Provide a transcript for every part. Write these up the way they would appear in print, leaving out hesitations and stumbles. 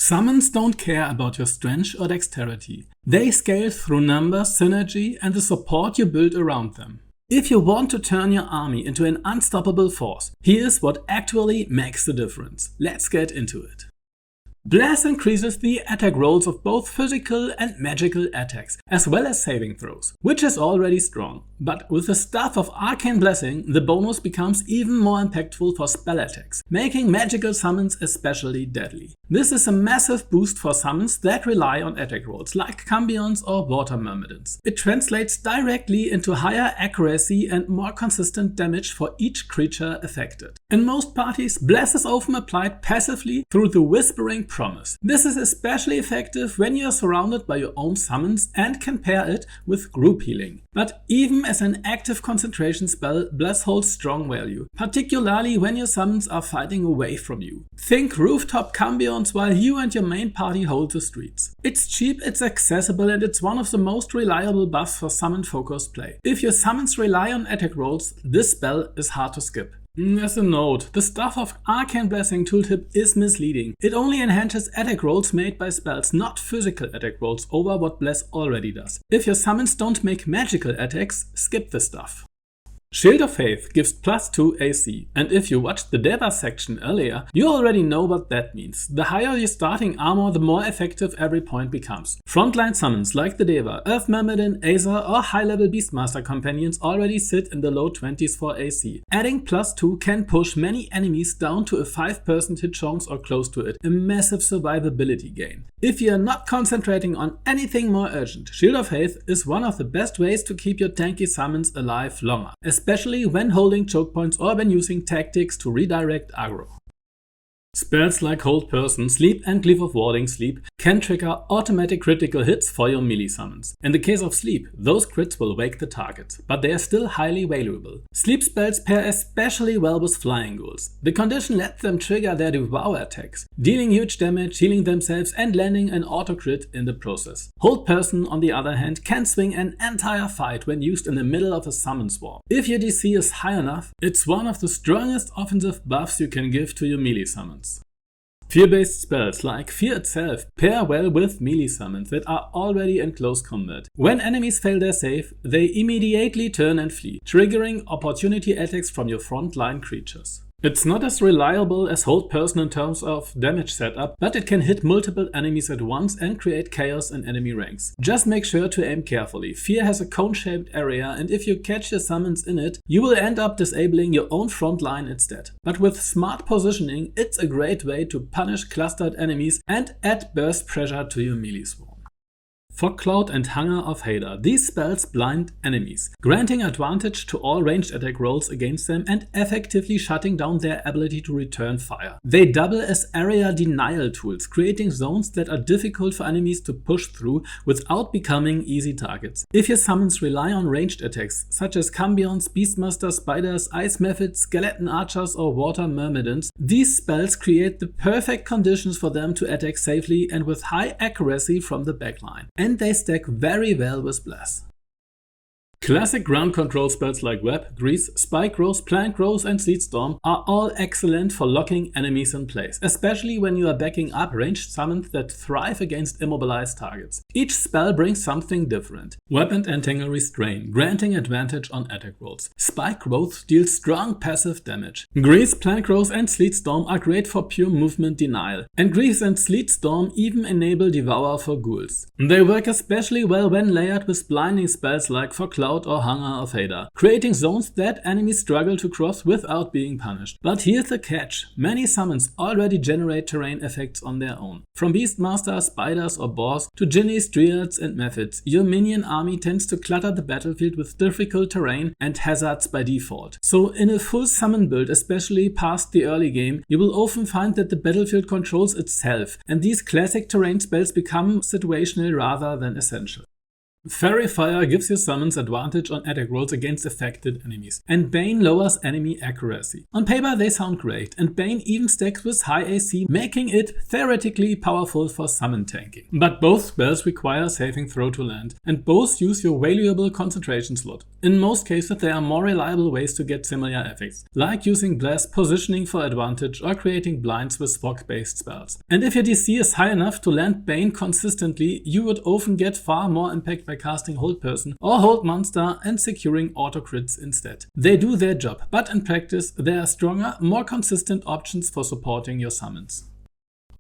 Summons don't care about your strength or dexterity. They scale through numbers, synergy, and the support you build around them. If you want to turn your army into an unstoppable force, here's what actually makes the difference. Let's get into it. Bless increases the attack rolls of both physical and magical attacks, as well as saving throws, which is already strong. But with the stuff of Arcane Blessing, the bonus becomes even more impactful for spell attacks, making magical summons especially deadly. This is a massive boost for summons that rely on attack rolls, like Cambions or Water Myrmidons. It translates directly into higher accuracy and more consistent damage for each creature affected. In most parties, Bless is often applied passively through the Whispering Promise. This is especially effective when you are surrounded by your own summons and can pair it with group healing. But even as an active concentration spell, Bless holds strong value, particularly when your summons are fighting away from you. Think rooftop Cambions while you and your main party hold the streets. It's cheap, it's accessible, and it's one of the most reliable buffs for summon focused play. If your summons rely on attack rolls, this spell is hard to skip. As a note, the stuff of Arcane Blessing tooltip is misleading. It only enhances attack rolls made by spells, not physical attack rolls over what Bless already does. If your summons don't make magical attacks, skip the stuff. Shield of Faith gives +2 AC, and if you watched the debuff section earlier, you already know what that means. The higher your starting armor, the more effective every point becomes. Frontline summons like the Deva, Earth Myrmidon, Aether or high-level Beastmaster companions already sit in the low 20s for AC. Adding +2 can push many enemies down to a 5% hit chance or close to it, a massive survivability gain. If you are not concentrating on anything more urgent, Shield of Faith is one of the best ways to keep your tanky summons alive longer, especially when holding choke points or when using tactics to redirect aggro. Spells like Hold Person, Sleep and Glyph of Warding Sleep can trigger automatic critical hits for your melee summons. In the case of Sleep, those crits will wake the target, but they are still highly valuable. Sleep spells pair especially well with Flying Ghouls. The condition lets them trigger their Devour attacks, dealing huge damage, healing themselves and landing an Autocrit in the process. Hold Person, on the other hand, can swing an entire fight when used in the middle of a summon swarm. If your DC is high enough, it's one of the strongest offensive buffs you can give to your melee summons. Fear-based spells like Fear itself pair well with melee summons that are already in close combat. When enemies fail their save, they immediately turn and flee, triggering opportunity attacks from your frontline creatures. It's not as reliable as Hold Person in terms of damage setup, but it can hit multiple enemies at once and create chaos in enemy ranks. Just make sure to aim carefully. Fear has a cone-shaped area, and if you catch your summons in it, you will end up disabling your own front line instead. But with smart positioning, it's a great way to punish clustered enemies and add burst pressure to your melee swarm. Fogcloud and Hunger of Hader. These spells blind enemies, granting advantage to all ranged attack rolls against them and effectively shutting down their ability to return fire. They double as area denial tools, creating zones that are difficult for enemies to push through without becoming easy targets. If your summons rely on ranged attacks, such as Cambions, Beastmaster Spiders, Ice Methods, Skeleton Archers or Water Myrmidons, these spells create the perfect conditions for them to attack safely and with high accuracy from the backline. And they stack very well with Bless. Classic ground control spells like Web, Grease, Spike Rose, Plank Rose and Sleet Storm are all excellent for locking enemies in place, especially when you are backing up ranged summons that thrive against immobilized targets. Each spell brings something different. Web and Entangle Restrain, granting advantage on attack rolls. Spike Rose deals strong passive damage. Grease, Plank Rose and Sleet Storm are great for pure movement denial, and Grease and Sleet Storm even enable Devour for ghouls. They work especially well when layered with blinding spells like Fogcloud or Hunger of Hader, creating zones that enemies struggle to cross without being punished. But here's the catch: many summons already generate terrain effects on their own. From Beastmaster, Spiders or Boars to Jinnies, Dryads and Methods, your minion army tends to clutter the battlefield with difficult terrain and hazards by default. So in a full summon build, especially past the early game, you will often find that the battlefield controls itself, and these classic terrain spells become situational rather than essential. Faerie Fire gives your summons advantage on attack rolls against affected enemies, and Bane lowers enemy accuracy. On paper they sound great, and Bane even stacks with high AC, making it theoretically powerful for summon tanking. But both spells require a saving throw to land, and both use your valuable concentration slot. In most cases there are more reliable ways to get similar effects, like using Bless, positioning for advantage, or creating blinds with fog-based spells. And if your DC is high enough to land Bane consistently, you would often get far more impact by casting Hold Person or Hold Monster and securing Autocrits instead. They do their job, but in practice there are stronger, more consistent options for supporting your summons.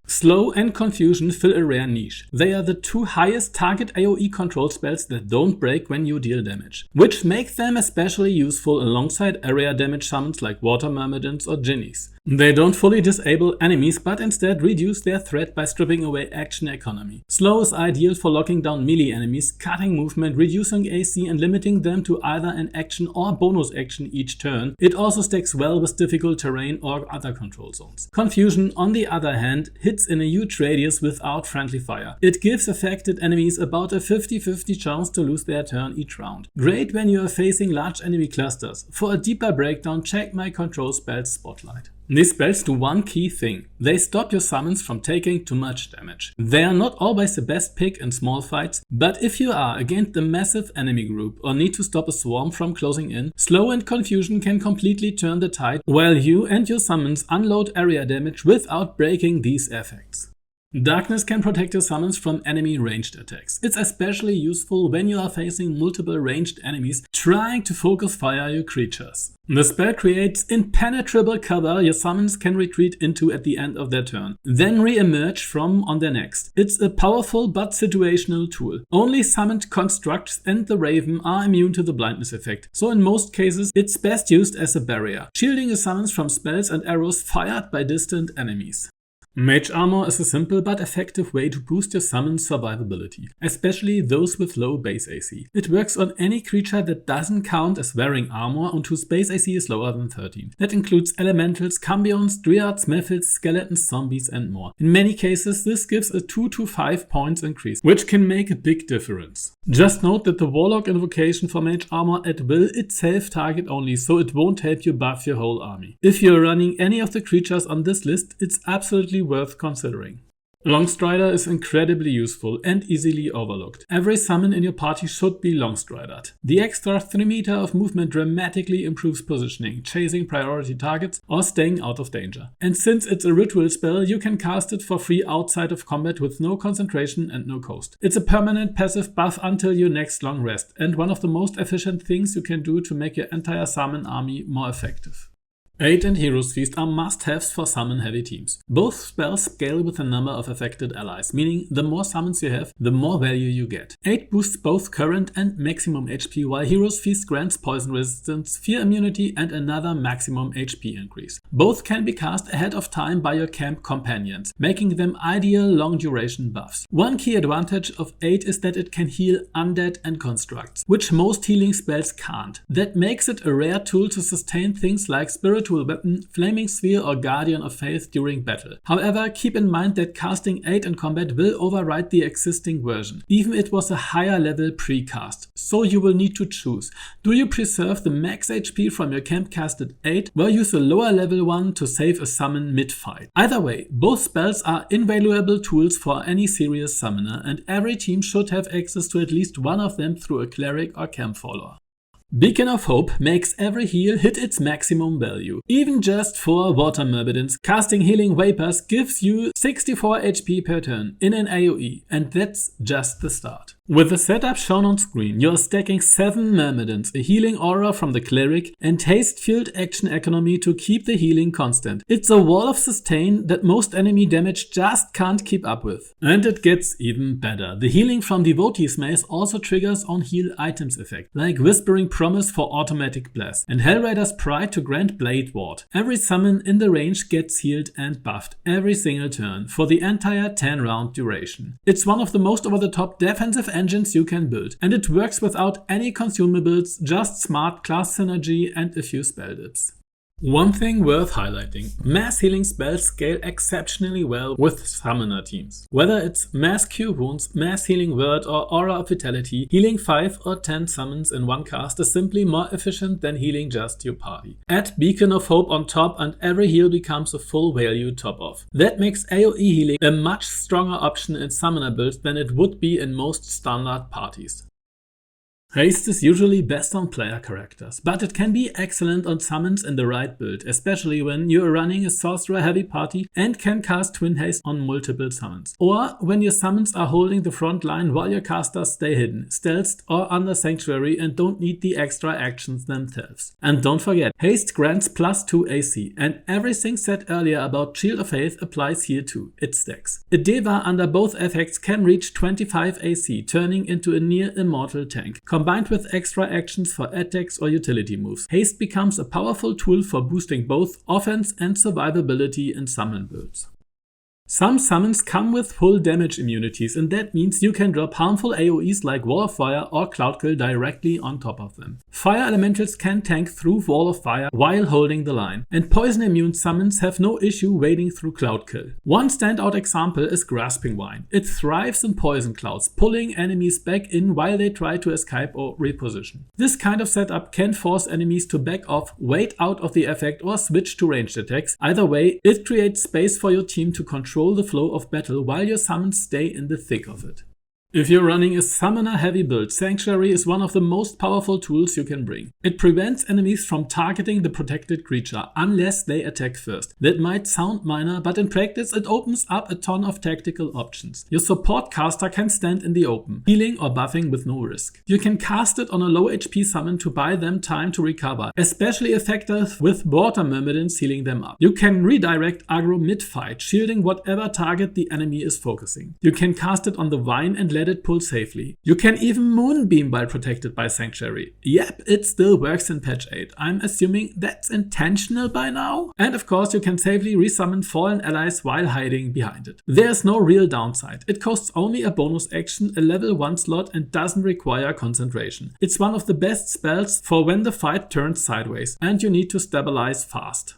Slow and Confusion fill a rare niche. They are the two highest target AoE control spells that don't break when you deal damage, which make them especially useful alongside area damage summons like Water Myrmidons or Jinnies. They don't fully disable enemies, but instead reduce their threat by stripping away action economy. Slow is ideal for locking down melee enemies, cutting movement, reducing AC and limiting them to either an action or bonus action each turn. It also stacks well with difficult terrain or other control zones. Confusion, on the other hand, hits in a huge radius without friendly fire. It gives affected enemies about a 50-50 chance to lose their turn each round. Great when you are facing large enemy clusters. For a deeper breakdown, check my control spells spotlight. These spells do one key thing. They stop your summons from taking too much damage. They are not always the best pick in small fights, but if you are against a massive enemy group or need to stop a swarm from closing in, Slow and Confusion can completely turn the tide while you and your summons unload area damage without breaking these effects. Darkness can protect your summons from enemy ranged attacks. It's especially useful when you are facing multiple ranged enemies trying to focus fire your creatures. The spell creates impenetrable cover your summons can retreat into at the end of their turn, then re-emerge from on their next. It's a powerful but situational tool. Only summoned constructs and the Raven are immune to the blindness effect, so in most cases it's best used as a barrier, shielding your summons from spells and arrows fired by distant enemies. Mage Armor is a simple but effective way to boost your summon's survivability, especially those with low base AC. It works on any creature that doesn't count as wearing armor and whose base AC is lower than 13. That includes elementals, cambions, dryads, methods, skeletons, zombies and more. In many cases this gives a 2 to 5 points increase, which can make a big difference. Just note that the Warlock invocation for Mage Armor at will itself target only, so it won't help you buff your whole army. If you're running any of the creatures on this list, it's absolutely worth considering. Longstrider is incredibly useful and easily overlooked. Every summon in your party should be Longstridered. The extra 3 meter of movement dramatically improves positioning, chasing priority targets or staying out of danger. And since it's a ritual spell, you can cast it for free outside of combat with no concentration and no cost. It's a permanent passive buff until your next long rest, and one of the most efficient things you can do to make your entire summon army more effective. Aid and Hero's Feast are must-haves for summon-heavy teams. Both spells scale with the number of affected allies, meaning the more summons you have, the more value you get. Aid boosts both current and maximum HP, while Hero's Feast grants poison resistance, fear immunity, and another maximum HP increase. Both can be cast ahead of time by your camp companions, making them ideal long-duration buffs. One key advantage of Aid is that it can heal undead and constructs, which most healing spells can't. That makes it a rare tool to sustain things like Spiritual Weapon, Flaming Sphere or Guardian of Faith during battle. However, keep in mind that casting Aid in combat will override the existing version, even if it was a higher level pre-cast, so you will need to choose. Do you preserve the max HP from your camp casted Aid, or use a lower level one to save a summon mid-fight? Either way, both spells are invaluable tools for any serious summoner, and every team should have access to at least one of them through a Cleric or camp follower. Beacon of Hope makes every heal hit its maximum value. Even just for Water Myrmidons, casting Healing Vapors gives you 64 HP per turn in an AoE, and that's just the start. With the setup shown on screen, you are stacking 7 Myrmidons, a healing aura from the Cleric, and haste-fueled action economy to keep the healing constant. It's a wall of sustain that most enemy damage just can't keep up with. And it gets even better. The healing from Devotee's Mace also triggers on heal items effect, like Whispering Promise for automatic bless, and Hellraider's Pride to grant Blade Ward. Every summon in the range gets healed and buffed every single turn for the entire 10-round duration. It's one of the most over-the-top defensive engines you can build, and it works without any consumables, just smart class synergy and a few spell dips. One thing worth highlighting, mass healing spells scale exceptionally well with summoner teams. Whether it's mass cure wounds, mass healing word or aura of vitality, healing 5 or 10 summons in one cast is simply more efficient than healing just your party. Add Beacon of Hope on top and every heal becomes a full value top off. That makes AoE healing a much stronger option in summoner builds than it would be in most standard parties. Haste is usually best on player characters, but it can be excellent on summons in the right build, especially when you are running a sorcerer heavy party and can cast Twin Haste on multiple summons. Or when your summons are holding the front line while your casters stay hidden, stealthed or under Sanctuary and don't need the extra actions themselves. And don't forget, Haste grants +2 AC, and everything said earlier about Shield of Faith applies here too, it stacks. A Deva under both effects can reach 25 AC, turning into a near immortal tank. Combined with extra actions for attacks or utility moves, Haste becomes a powerful tool for boosting both offense and survivability in summon builds. Some summons come with full damage immunities, and that means you can drop harmful AoEs like Wall of Fire or Cloud Kill directly on top of them. Fire elementals can tank through Wall of Fire while holding the line, and poison immune summons have no issue wading through Cloud Kill. One standout example is Grasping Vine. It thrives in poison clouds, pulling enemies back in while they try to escape or reposition. This kind of setup can force enemies to back off, wait out of the effect or switch to ranged attacks. Either way, it creates space for your team to control the flow of battle while your summons stay in the thick of it. If you're running a summoner heavy build, Sanctuary is one of the most powerful tools you can bring. It prevents enemies from targeting the protected creature unless they attack first. That might sound minor, but in practice it opens up a ton of tactical options. Your support caster can stand in the open, healing or buffing with no risk. You can cast it on a low HP summon to buy them time to recover, especially effective with Water Myrmidons healing them up. You can redirect aggro mid-fight, shielding whatever target the enemy is focusing. You can cast it on the Vine and let it pull safely. You can even Moonbeam while protected by Sanctuary. Yep, it still works in patch 8. I'm assuming that's intentional by now. And of course you can safely resummon fallen allies while hiding behind it. There's no real downside. It costs only a bonus action, a level 1 slot and doesn't require concentration. It's one of the best spells for when the fight turns sideways and you need to stabilize fast.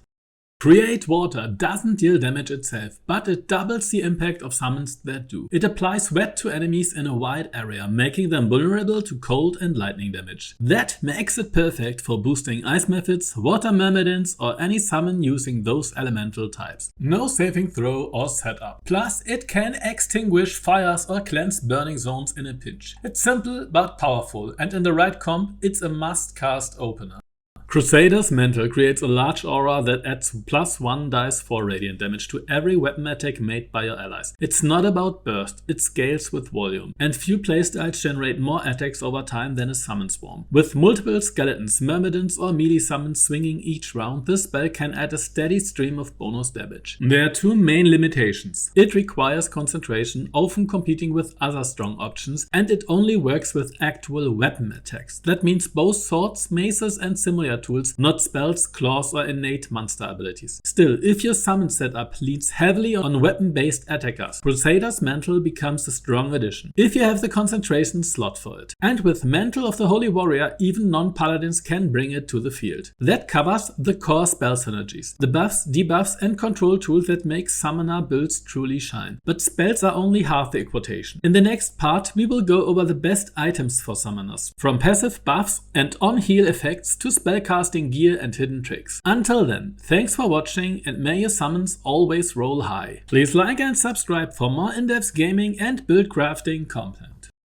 Create Water doesn't deal damage itself, but it doubles the impact of summons that do. It applies wet to enemies in a wide area, making them vulnerable to cold and lightning damage. That makes it perfect for boosting Ice Methods, Water Myrmidons or any summon using those elemental types. No saving throw or setup. Plus it can extinguish fires or cleanse burning zones in a pinch. It's simple but powerful, and in the right comp it's a must cast opener. Crusader's Mantle creates a large aura that adds +1 dice for radiant damage to every weapon attack made by your allies. It's not about burst, it scales with volume, and few playstyles generate more attacks over time than a summon swarm. With multiple skeletons, myrmidons or melee summons swinging each round, this spell can add a steady stream of bonus damage. There are two main limitations. It requires concentration, often competing with other strong options, and it only works with actual weapon attacks. That means both swords, maces and similar tools, not spells, claws or innate monster abilities. Still, if your summon setup leans heavily on weapon-based attackers, Crusader's Mantle becomes a strong addition, if you have the concentration slot for it. And with Mantle of the Holy Warrior, even non-paladins can bring it to the field. That covers the core spell synergies, the buffs, debuffs and control tools that make summoner builds truly shine. But spells are only half the equation. In the next part, we will go over the best items for summoners, from passive buffs and on-heal effects to spellcasting gear and hidden tricks. Until then, thanks for watching and may your summons always roll high. Please like and subscribe for more in-depth gaming and build crafting content.